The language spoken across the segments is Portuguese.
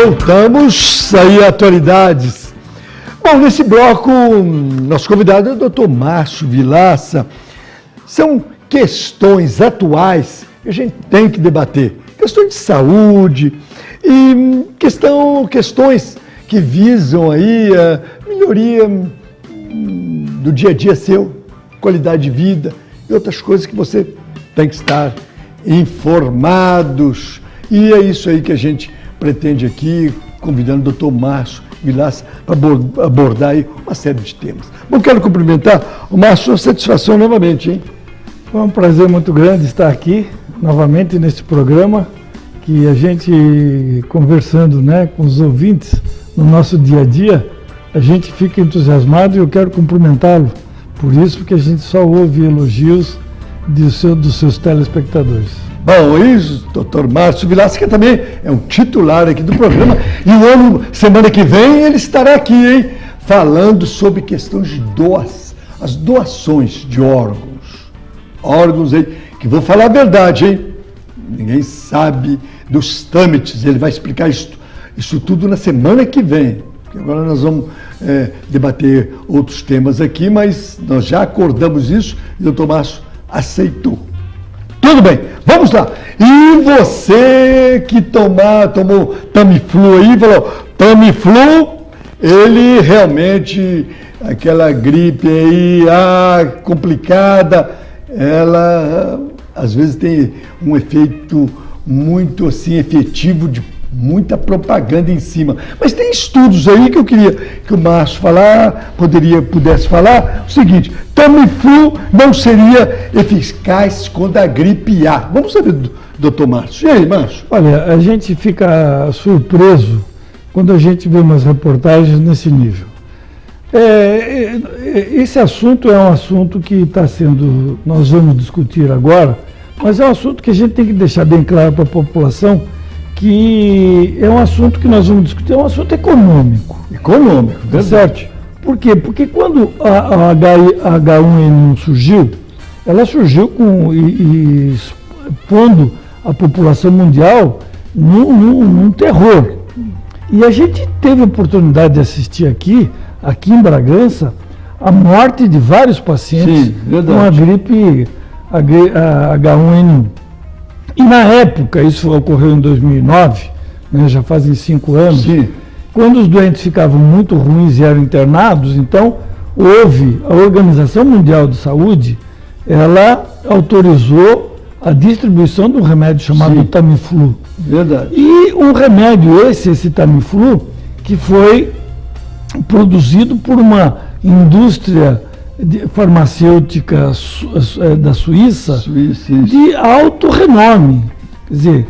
Voltamos aí, atualidades. Bom, nesse bloco, nosso convidado é o Dr. Márcio Vilaça. São questões atuais que a gente tem que debater. Questões de saúde e questões que visam aí a melhoria do dia a dia seu, qualidade de vida e outras coisas que você tem que estar informados. E é isso aí que a gente pretende aqui, convidando o Dr. Márcio Vilaça para abordar aí uma série de temas. Bom, quero cumprimentar o Márcio, uma satisfação novamente, hein? Foi um prazer muito grande estar aqui novamente nesse programa, que a gente conversando, né, com os ouvintes no nosso dia a dia, a gente fica entusiasmado e eu quero cumprimentá-lo por isso, porque a gente só ouve elogios dos seus telespectadores. Bom, isso, doutor Márcio Vilaça, que também é um titular aqui do programa, e semana que vem ele estará aqui, hein, falando sobre questões de as doações de órgãos aí, que vou falar a verdade, hein, ninguém sabe dos trâmites, ele vai explicar isso tudo na semana que vem, porque agora nós vamos debater outros temas aqui, mas nós já acordamos isso e o doutor Márcio aceitou. Tudo bem, vamos lá. E você que tomou Tamiflu aí, falou, Tamiflu, ele realmente, aquela gripe aí, complicada, ela às vezes tem um efeito muito assim efetivo de muita propaganda em cima. Mas tem estudos aí que eu queria que o Márcio pudesse falar o seguinte: Tamiflu não seria eficaz contra a gripe A. Vamos saber, doutor Márcio. E aí, Márcio? Olha, a gente fica surpreso quando a gente vê umas reportagens nesse nível. Esse assunto é um assunto que nós vamos discutir agora, mas é um assunto que a gente tem que deixar bem claro para a população, que é um assunto que nós vamos discutir, é um assunto econômico. Econômico, verdade. Certo? Por quê? Porque quando a H1N1 surgiu, ela surgiu pondo a população mundial num terror. E a gente teve a oportunidade de assistir aqui em Bragança, a morte de vários pacientes com a gripe H1N1. E na época, isso ocorreu em 2009, né, já fazem 5 anos, sim, quando os doentes ficavam muito ruins e eram internados, então houve a Organização Mundial de Saúde, ela autorizou a distribuição de um remédio chamado Tamiflu. Verdade. E um remédio, esse Tamiflu, que foi produzido por uma indústria farmacêutica da Suíça, de alto renome. Quer dizer,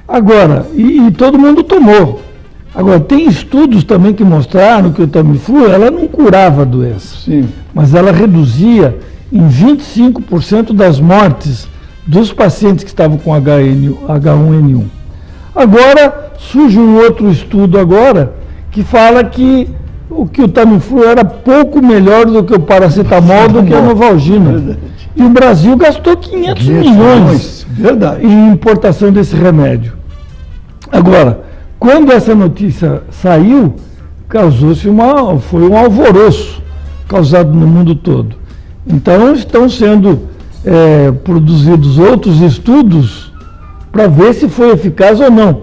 agora, e todo mundo tomou. Agora, tem estudos também que mostraram que o Tamiflu, ela não curava a doença, mas ela reduzia em 25% das mortes dos pacientes que estavam com H1N1. Agora, surge um outro estudo agora, que fala que o Tamiflu era pouco melhor do que o paracetamol, do que a Novalgina. Verdade. E o Brasil gastou 500 milhões em importação desse remédio. Agora, quando essa notícia saiu, foi um alvoroço causado no mundo todo. Então, estão sendo produzidos outros estudos para ver se foi eficaz ou não.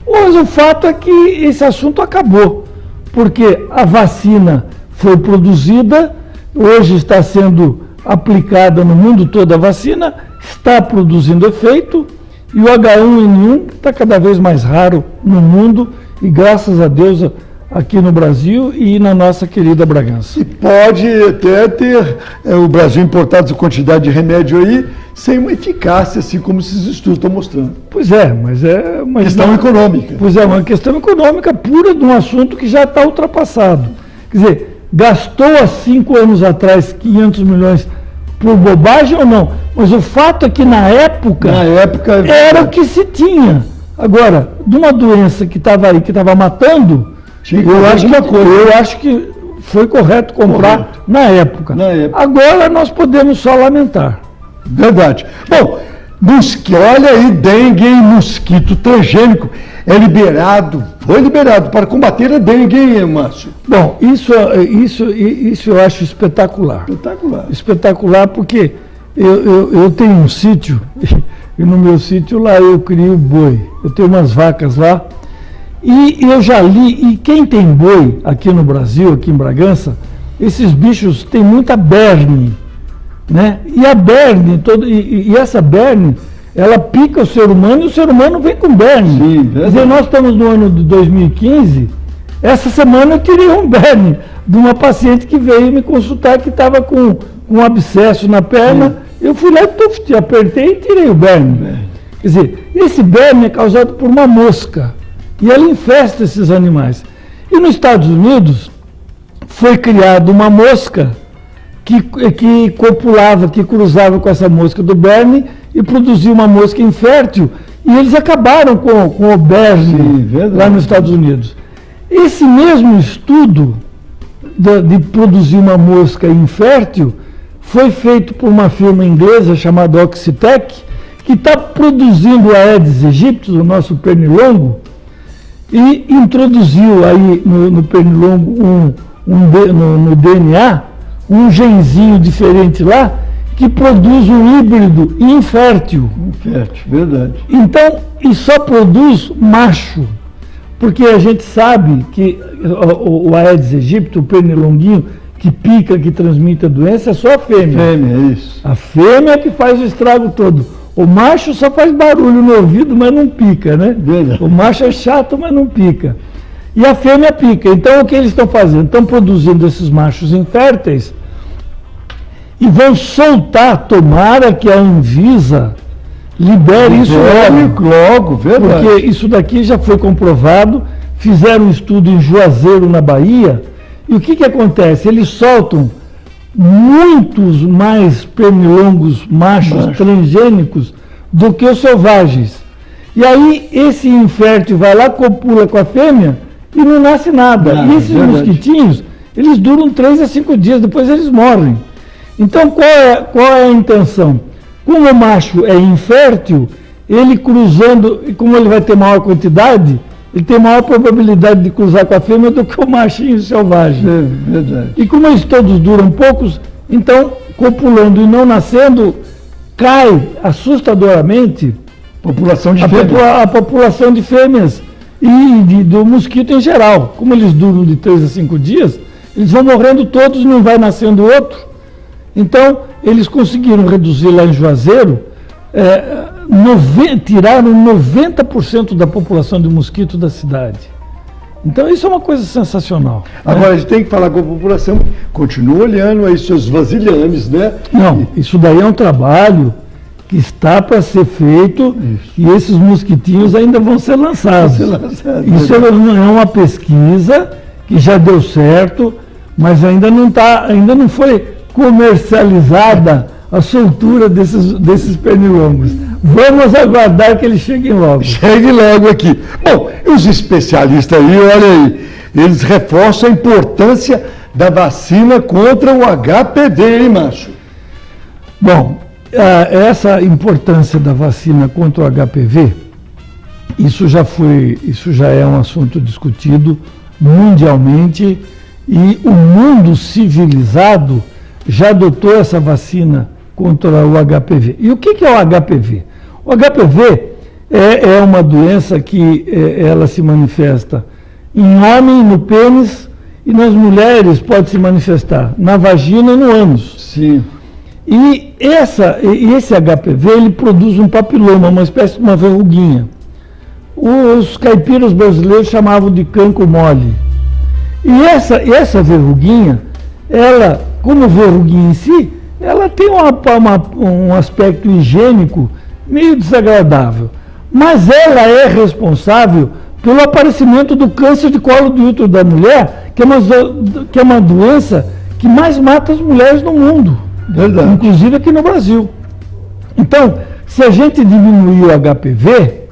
Mas o fato é que esse assunto acabou, porque a vacina foi produzida, hoje está sendo aplicada no mundo todo a vacina, está produzindo efeito, e o H1N1 está cada vez mais raro no mundo, e graças a Deus aqui no Brasil e na nossa querida Bragança. E pode até ter o Brasil importado essa quantidade de remédio aí, sem uma eficácia, assim como esses estudos estão mostrando. Pois é, mas é uma questão econômica. Pois é, uma questão econômica pura de um assunto que já está ultrapassado. Quer dizer, gastou há 5 anos atrás 500 milhões por bobagem ou não? Mas o fato é que na época era o que se tinha. Agora, de uma doença que estava aí, que estava matando, eu acho que foi correto comprar na época. Agora nós podemos só lamentar. Verdade. Bom, Olha aí, dengue, hein, mosquito transgênico é liberado, foi liberado para combater a dengue, hein, Márcio? Bom, isso eu acho espetacular. Espetacular. Espetacular porque eu tenho um sítio, e no meu sítio lá eu crio boi. Eu tenho umas vacas lá, e eu já li, e quem tem boi aqui no Brasil, aqui em Bragança, esses bichos têm muita berne, né? E a berne, e essa berne, ela pica o ser humano e o ser humano vem com berne. Sim, quer dizer, nós estamos no ano de 2015, essa semana eu tirei um berne de uma paciente que veio me consultar que estava com um abscesso na perna. Eu fui lá, apertei e tirei o berne. Quer dizer, esse berne é causado por uma mosca e ela infesta esses animais. E nos Estados Unidos foi criada uma mosca que copulava, que cruzava com essa mosca do berne e produzia uma mosca infértil, e eles acabaram com o berne lá nos Estados Unidos. Esse mesmo estudo de produzir uma mosca infértil foi feito por uma firma inglesa chamada Oxitec, que está produzindo o Aedes aegypti, o nosso pernilongo, e introduziu aí no pernilongo no DNA um genzinho diferente lá que produz um híbrido infértil. Infértil, verdade. Então, e só produz macho, porque a gente sabe que o Aedes aegypti, o pernilonguinho, que pica, que transmite a doença, é só a fêmea. Fêmea, é isso. A fêmea é que faz o estrago todo. O macho só faz barulho no ouvido, mas não pica, né? Verdade. O macho é chato, mas não pica. E a fêmea pica. Então, o que eles estão fazendo? Estão produzindo esses machos inférteis e vão soltar, tomara que a Anvisa libere isso logo, verdade. porque isso daqui já foi comprovado, fizeram um estudo em Juazeiro, na Bahia, e o que acontece? Eles soltam muitos mais pernilongos machos transgênicos do que os selvagens. E aí esse infértil vai lá, copula com a fêmea e não nasce nada. E esses mosquitinhos, eles duram 3 a 5 dias, depois eles morrem. Então qual é a intenção? Como o macho é infértil, ele cruzando, e como ele vai ter maior quantidade, ele tem maior probabilidade de cruzar com a fêmea do que o machinho selvagem. É verdade. E como eles todos duram poucos, então, copulando e não nascendo, cai assustadoramente População de a população de fêmeas e do mosquito em geral. Como eles duram de 3 a 5 dias, eles vão morrendo todos e não vai nascendo outro. Então, eles conseguiram reduzir lá em Juazeiro, tiraram 90% da população de mosquito da cidade. Então, isso é uma coisa sensacional. Agora, a gente tem que falar com a população, continua olhando aí seus vasilhames, né? Não, isso daí é um trabalho que está para ser feito e esses mosquitinhos ainda vão ser lançados. Isso é uma pesquisa que já deu certo, mas ainda não foi comercializada a soltura desses pernilongos. Vamos aguardar que eles cheguem logo. Chegue logo aqui. Bom, e os especialistas aí, olha aí, eles reforçam a importância da vacina contra o HPV, hein, Márcio? Bom, essa importância da vacina contra o HPV, isso já é um assunto discutido mundialmente e o mundo civilizado já adotou essa vacina contra o HPV. E o que é o HPV? O HPV é uma doença que ela se manifesta em homem, no pênis, e nas mulheres pode se manifestar na vagina e no ânus. Sim. E esse HPV, ele produz um papiloma, uma espécie de uma verruguinha. Os caipiras brasileiros chamavam de cancro mole. E essa verruguinha, ela, como verruguinha em si, ela tem um aspecto higiênico meio desagradável. Mas ela é responsável pelo aparecimento do câncer de colo de útero da mulher, que é uma doença que mais mata as mulheres no mundo. Verdade. Inclusive aqui no Brasil. Então, se a gente diminuir o HPV,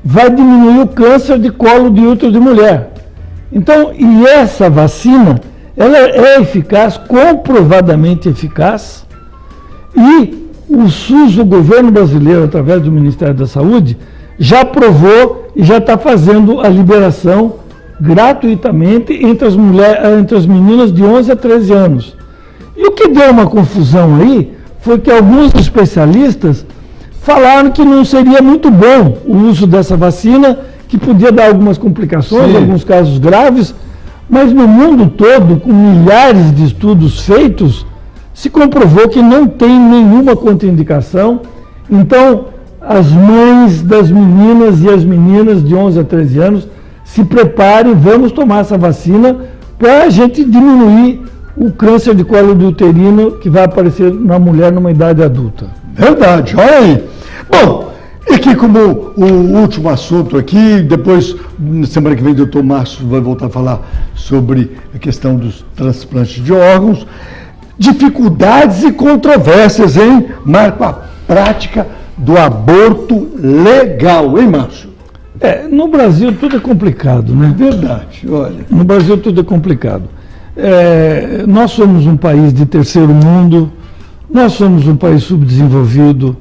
vai diminuir o câncer de colo de útero de mulher. Então, e essa vacina, ela é eficaz, comprovadamente eficaz, e o SUS, o governo brasileiro, através do Ministério da Saúde, já aprovou e já está fazendo a liberação gratuitamente entre as meninas de 11 a 13 anos. E o que deu uma confusão aí foi que alguns especialistas falaram que não seria muito bom o uso dessa vacina, que podia dar algumas complicações, alguns casos graves, mas no mundo todo, com milhares de estudos feitos, se comprovou que não tem nenhuma contraindicação. Então, as mães das meninas e as meninas de 11 a 13 anos, se preparem, vamos tomar essa vacina para a gente diminuir o câncer de colo uterino que vai aparecer na mulher numa idade adulta. Verdade, olha aí. Bom, e aqui como o último assunto aqui, depois, na semana que vem, o doutor Márcio vai voltar a falar sobre a questão dos transplantes de órgãos. Dificuldades e controvérsias, hein, Marco, a prática do aborto legal, hein, Márcio? No Brasil tudo é complicado, né? Verdade, olha. No Brasil tudo é complicado. Nós somos um país de terceiro mundo, nós somos um país subdesenvolvido,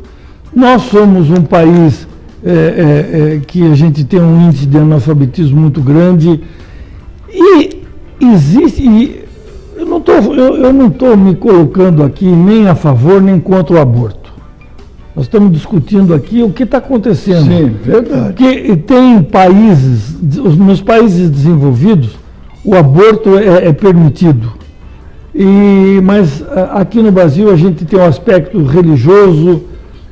nós somos um país que a gente tem um índice de analfabetismo muito grande e existe... Eu não estou me colocando aqui nem a favor nem contra o aborto. Nós estamos discutindo aqui o que está acontecendo. Sim, verdade. Porque tem países, nos países desenvolvidos, o aborto é permitido. Mas aqui no Brasil a gente tem um aspecto religioso,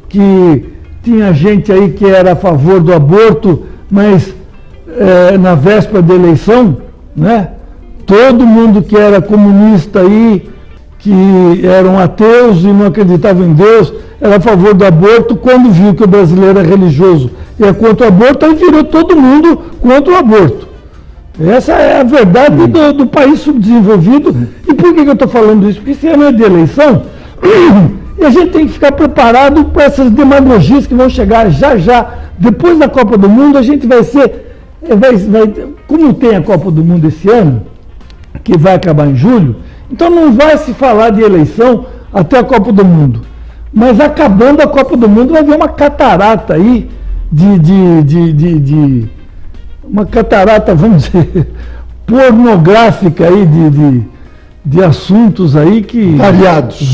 que tinha gente aí que era a favor do aborto, mas na véspera da eleição, né? Todo mundo que era comunista aí, que eram ateus e não acreditavam em Deus, era a favor do aborto. Quando viu que o brasileiro é religioso e é contra o aborto, aí virou todo mundo contra o aborto. Essa é a verdade do país subdesenvolvido. E por que eu estou falando isso? Porque esse ano é de eleição e a gente tem que ficar preparado para essas demagogias que vão chegar já. Depois da Copa do Mundo, a gente vai ser... como tem a Copa do Mundo esse ano, que vai acabar em julho, então não vai se falar de eleição até a Copa do Mundo. Mas acabando a Copa do Mundo, vai haver uma catarata aí uma catarata, vamos dizer, pornográfica aí de assuntos aí que...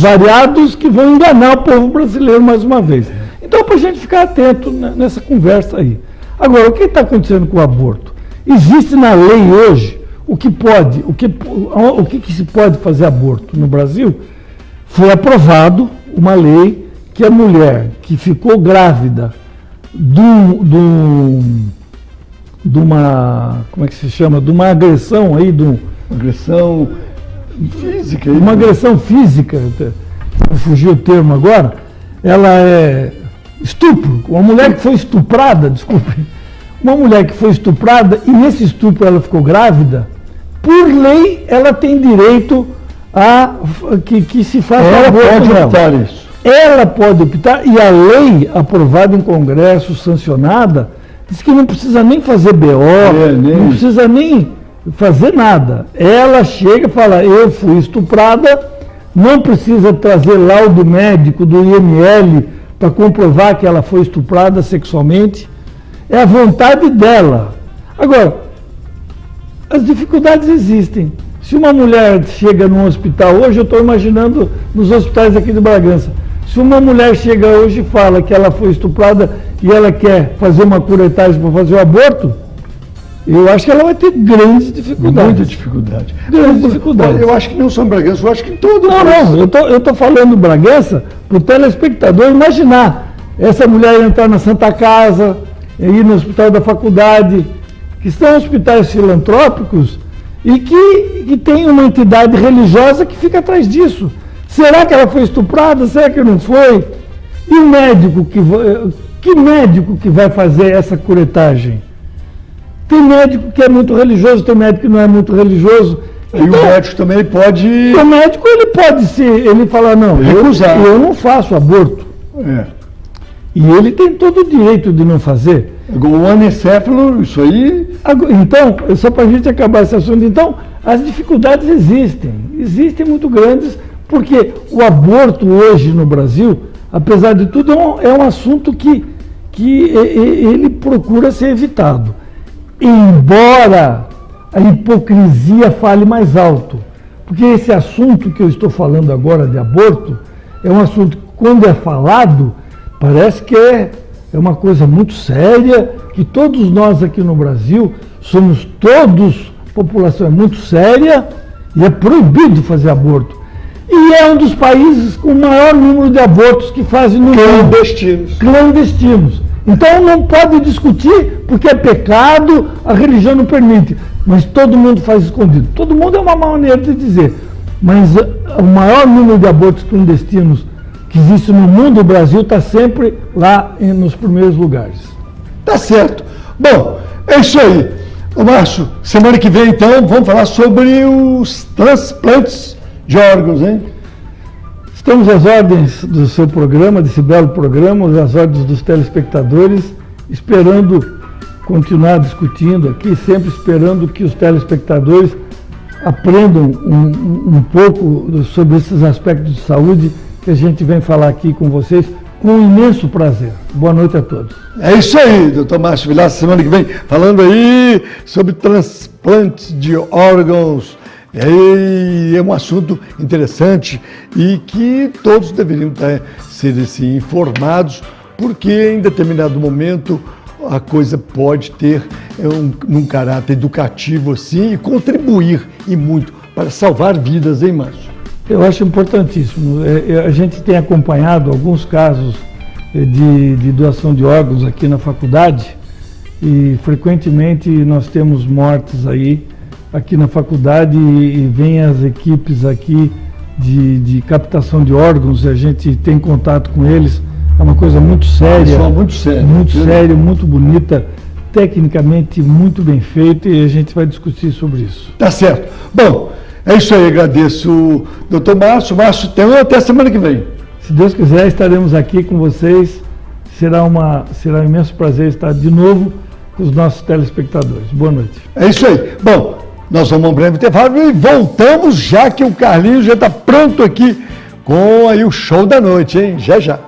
Variados que vão enganar o povo brasileiro mais uma vez. Então, para a gente ficar atento nessa conversa aí. Agora, o que está acontecendo com o aborto? Existe na lei hoje o que se pode fazer aborto no Brasil. Foi aprovado uma lei que a mulher que ficou grávida de uma, como é que se chama? De uma agressão aí, agressão física. Uma agressão física, fugiu o termo agora, ela é estupro. Uma mulher que foi estuprada, uma mulher que foi estuprada e nesse estupro ela ficou grávida, por lei ela tem direito a que se faça aborto. Ela pode optar isso. Ela pode optar, e a lei aprovada em Congresso, sancionada, diz que não precisa nem fazer BO, não precisa nem fazer nada. Ela chega e fala, eu fui estuprada, não precisa trazer laudo médico do IML para comprovar que ela foi estuprada sexualmente. É a vontade dela. Agora, as dificuldades existem. Se uma mulher chega num hospital, hoje eu estou imaginando nos hospitais aqui de Bragança, se uma mulher chega hoje e fala que ela foi estuprada e ela quer fazer uma curetagem para fazer o aborto, eu acho que ela vai ter grandes dificuldades. Muita dificuldade. Grandes dificuldades. Eu acho que não só em Bragança, eu acho que em todo eu estou falando Bragança para o telespectador imaginar essa mulher entrar na Santa Casa, ir no Hospital da Faculdade, que são hospitais filantrópicos e que tem uma entidade religiosa que fica atrás disso. Será que ela foi estuprada? Será que não foi? E o médico que médico que vai fazer essa curetagem? Tem médico que é muito religioso, tem médico que não é muito religioso. E então, o médico também pode... O médico pode ele falar, não, eu não faço aborto. E ele tem todo o direito de não fazer. O anencefalo, isso aí... Então, só para a gente acabar esse assunto, então, as dificuldades existem muito grandes, porque o aborto hoje no Brasil, apesar de tudo, é um assunto que ele procura ser evitado. Embora a hipocrisia fale mais alto. Porque esse assunto que eu estou falando agora de aborto é um assunto que, quando é falado, parece que é uma coisa muito séria, que todos nós aqui no Brasil somos população é muito séria e é proibido fazer aborto. E é um dos países com o maior número de abortos que fazem no mundo. Clandestinos. Então não pode discutir porque é pecado, a religião não permite. Mas todo mundo faz escondido. Todo mundo é uma maneira de dizer. Mas o maior número de abortos clandestinos que existe no mundo, o Brasil está sempre lá nos primeiros lugares. Tá certo. Bom, é isso aí. Ô Márcio, semana que vem então vamos falar sobre os transplantes de órgãos, hein? Estamos às ordens do seu programa, desse belo programa, às ordens dos telespectadores, esperando continuar discutindo aqui, sempre esperando que os telespectadores aprendam um pouco sobre esses aspectos de saúde que a gente vem falar aqui com vocês com imenso prazer. Boa noite a todos. É isso aí, doutor Márcio Vilaça, semana que vem, falando aí sobre transplantes de órgãos. É um assunto interessante e que todos deveriam ser assim, informados, porque em determinado momento a coisa pode ter um caráter educativo assim e contribuir e muito para salvar vidas, hein, Márcio? Eu acho importantíssimo. A gente tem acompanhado alguns casos de doação de órgãos aqui na faculdade e frequentemente nós temos mortes aí aqui na faculdade e vem as equipes aqui de captação de órgãos e a gente tem contato com eles. É uma coisa muito séria, muito séria, muito bonita, tecnicamente muito bem feita e a gente vai discutir sobre isso. Tá certo. Bom, é isso aí, agradeço, doutor Márcio. Márcio, até semana que vem. Se Deus quiser, estaremos aqui com vocês. Será um imenso prazer estar de novo com os nossos telespectadores. Boa noite. É isso aí. Bom, nós vamos a um breve intervalo e voltamos já que o Carlinhos já está pronto aqui com aí o show da noite, hein? Já já.